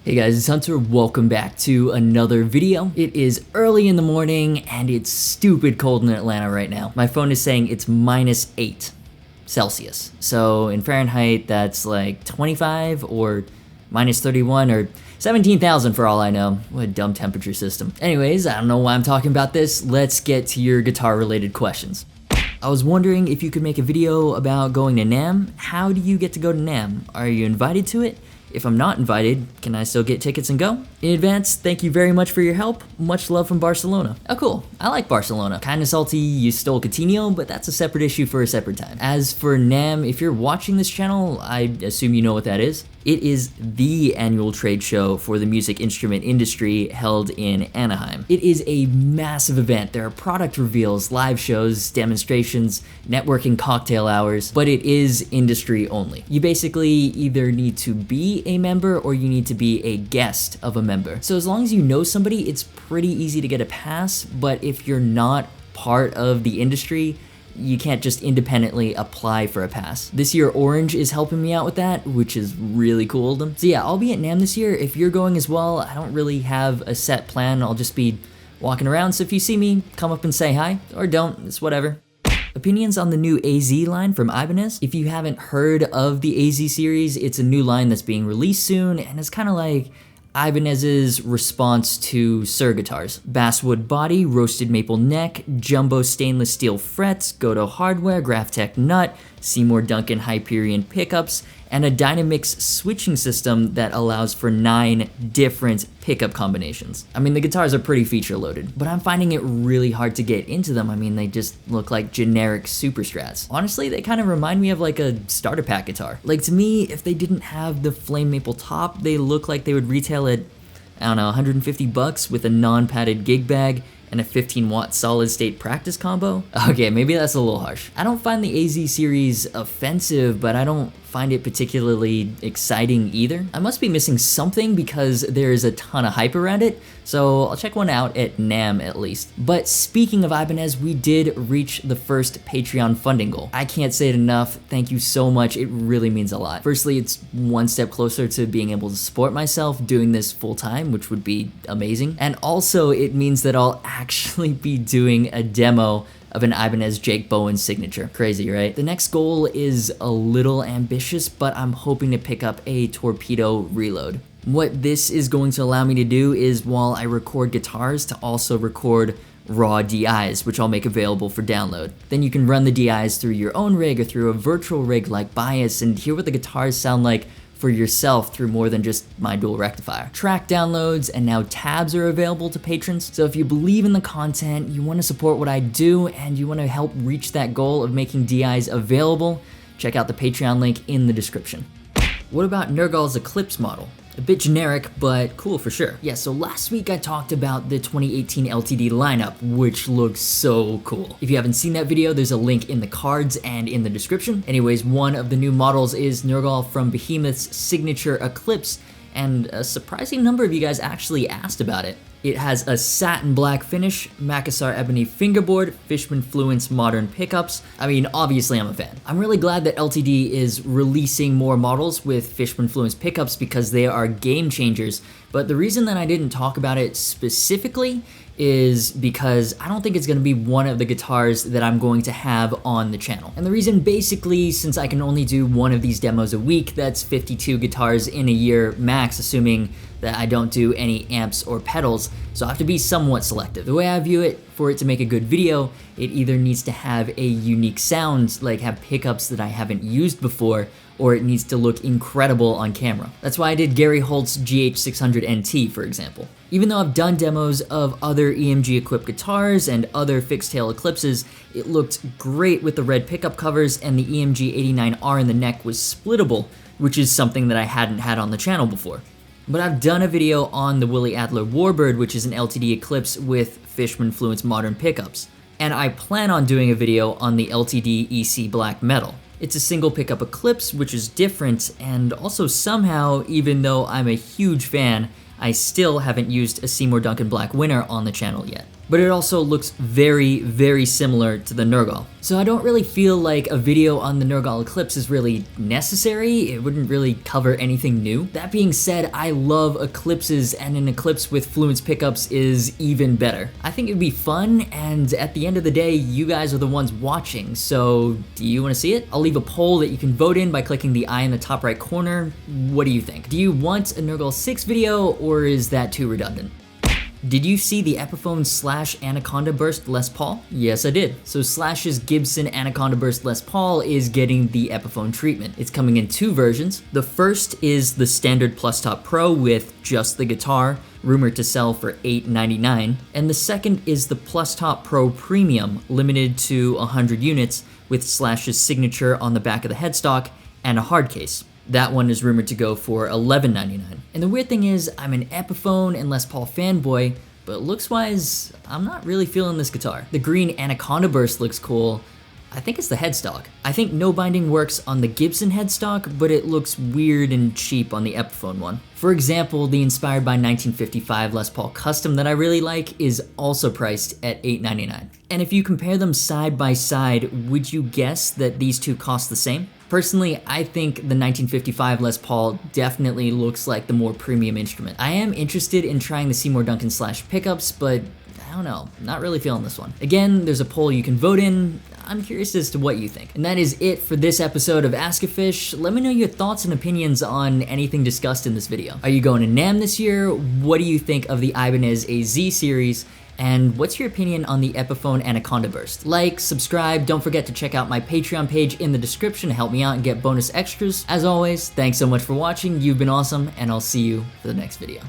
Hey guys, it's Hunter. Welcome back to another video. It is early in the morning and it's stupid cold in Atlanta right now. My phone is saying it's -8 Celsius. So in Fahrenheit, that's like 25 or -31 or 17,000 for all I know. What a dumb temperature system. Anyways, I don't know why I'm talking about this. Let's get to your guitar related questions. I was wondering if you could make a video about going to NAMM. How do you get to go to NAMM? Are you invited to it? If I'm not invited, can I still get tickets and go? In advance, thank you very much for your help. Much love from Barcelona. Oh cool, I like Barcelona. Kinda salty you stole Coutinho, but that's a separate issue for a separate time. As for NAMM, if you're watching this channel, I assume you know what that is. It is the annual trade show for the music instrument industry held in Anaheim. It is a massive event. There are product reveals, live shows, demonstrations, networking cocktail hours, but it is industry only. You basically either need to be a member or you need to be a guest of a member. So as long as you know somebody, it's pretty easy to get a pass, but if you're not part of the industry, you can't just independently apply for a pass. This year, Orange is helping me out with that, which is really cool of them. So yeah, I'll be at NAMM this year. If you're going as well, I don't really have a set plan. I'll just be walking around, so if you see me, come up and say hi, or don't, it's whatever. Opinions on the new AZ line from Ibanez? If you haven't heard of the AZ series, it's a new line that's being released soon, and it's kind of like Ibanez's response to Suhr guitars. Basswood body, roasted maple neck, jumbo stainless steel frets, Goto hardware, Graphtec nut, Seymour Duncan Hyperion pickups, and a Dynamix switching system that allows for 9 different pickup combinations. I mean, the guitars are pretty feature loaded, but I'm finding it really hard to get into them. I mean, they just look like generic super strats. Honestly, they kind of remind me of like a starter pack guitar. Like to me, if they didn't have the flame maple top, they look like they would retail at, I don't know, 150 bucks with a non-padded gig bag and a 15-watt solid-state practice combo? Okay, maybe that's a little harsh. I don't find the AZ series offensive, but I don't find it particularly exciting either. I must be missing something because there's a ton of hype around it, so I'll check one out at NAMM at least. But speaking of Ibanez, we did reach the first Patreon funding goal. I can't say it enough, thank you so much, it really means a lot. Firstly, it's one step closer to being able to support myself doing this full time, which would be amazing. And also, it means that I'll actually be doing a demo of an Ibanez Jake Bowen signature. Crazy, right? The next goal is a little ambitious, but I'm hoping to pick up a torpedo reload. What this is going to allow me to do is, while I record guitars, to also record raw DIs, which I'll make available for download. Then you can run the DIs through your own rig or through a virtual rig like Bias and hear what the guitars sound like for yourself through more than just my dual rectifier. Track downloads and now tabs are available to patrons. So if you believe in the content, you want to support what I do, and you want to help reach that goal of making DIs available, check out the Patreon link in the description. What about Nergal's Eclipse model? A bit generic, but cool for sure. Yeah, so last week I talked about the 2018 LTD lineup, which looks so cool. If you haven't seen that video, there's a link in the cards and in the description. Anyways, one of the new models is Nergal from Behemoth's signature Eclipse, and a surprising number of you guys actually asked about it. It has a satin black finish, Macassar ebony fingerboard, Fishman Fluence modern pickups. I mean, obviously I'm a fan. I'm really glad that LTD is releasing more models with Fishman Fluence pickups because they are game changers, but the reason that I didn't talk about it specifically is because I don't think it's gonna be one of the guitars that I'm going to have on the channel. And the reason basically, since I can only do one of these demos a week, that's 52 guitars in a year max, assuming that I don't do any amps or pedals, so I have to be somewhat selective. The way I view it, for it to make a good video, it either needs to have a unique sound, like have pickups that I haven't used before, or it needs to look incredible on camera. That's why I did Gary Holt's GH600NT, for example. Even though I've done demos of other EMG equipped guitars and other fixed tail Eclipses, it looked great with the red pickup covers, and the EMG 89R in the neck was splittable, which is something that I hadn't had on the channel before. But I've done a video on the Willie Adler Warbird, which is an LTD Eclipse with Fishman Fluence modern pickups. And I plan on doing a video on the LTD EC Black Metal. It's a single pickup Eclipse, which is different, and also somehow, even though I'm a huge fan, I still haven't used a Seymour Duncan Black Winner on the channel yet. but it also looks very, very similar to the Nergal. So I don't really feel like a video on the Nergal Eclipse is really necessary. It wouldn't really cover anything new. That being said, I love eclipses, and an eclipse with Fluence pickups is even better. I think it'd be fun, and at the end of the day, you guys are the ones watching, so do you want to see it? I'll leave a poll that you can vote in by clicking the eye in the top right corner. What do you think? Do you want a Nergal-6 video, or is that too redundant? Did you see the Epiphone / Anaconda Burst Les Paul? Yes, I did. So Slash's Gibson Anaconda Burst Les Paul is getting the Epiphone treatment. It's coming in 2 versions. The first is the standard Plus Top Pro with just the guitar, rumored to sell for $899. And the second is the Plus Top Pro Premium, limited to 100 units, with Slash's signature on the back of the headstock and a hard case. That one is rumored to go for $1199. And the weird thing is, I'm an Epiphone and Les Paul fanboy, but looks-wise, I'm not really feeling this guitar. The green Anaconda Burst looks cool. I think it's the headstock. I think no binding works on the Gibson headstock, but it looks weird and cheap on the Epiphone one. For example, the inspired by 1955 Les Paul Custom that I really like is also priced at $899. And if you compare them side by side, would you guess that these two cost the same? Personally, I think the 1955 Les Paul definitely looks like the more premium instrument. I am interested in trying the Seymour Duncan / pickups, but I don't know, not really feeling this one. Again, there's a poll you can vote in. I'm curious as to what you think. And that is it for this episode of Ask-a-Fish. Let me know your thoughts and opinions on anything discussed in this video. Are you going to NAMM this year? What do you think of the Ibanez AZ series? And what's your opinion on the Epiphone Anaconda Burst? Like, subscribe, don't forget to check out my Patreon page in the description to help me out and get bonus extras. As always, thanks so much for watching, you've been awesome, and I'll see you for the next video.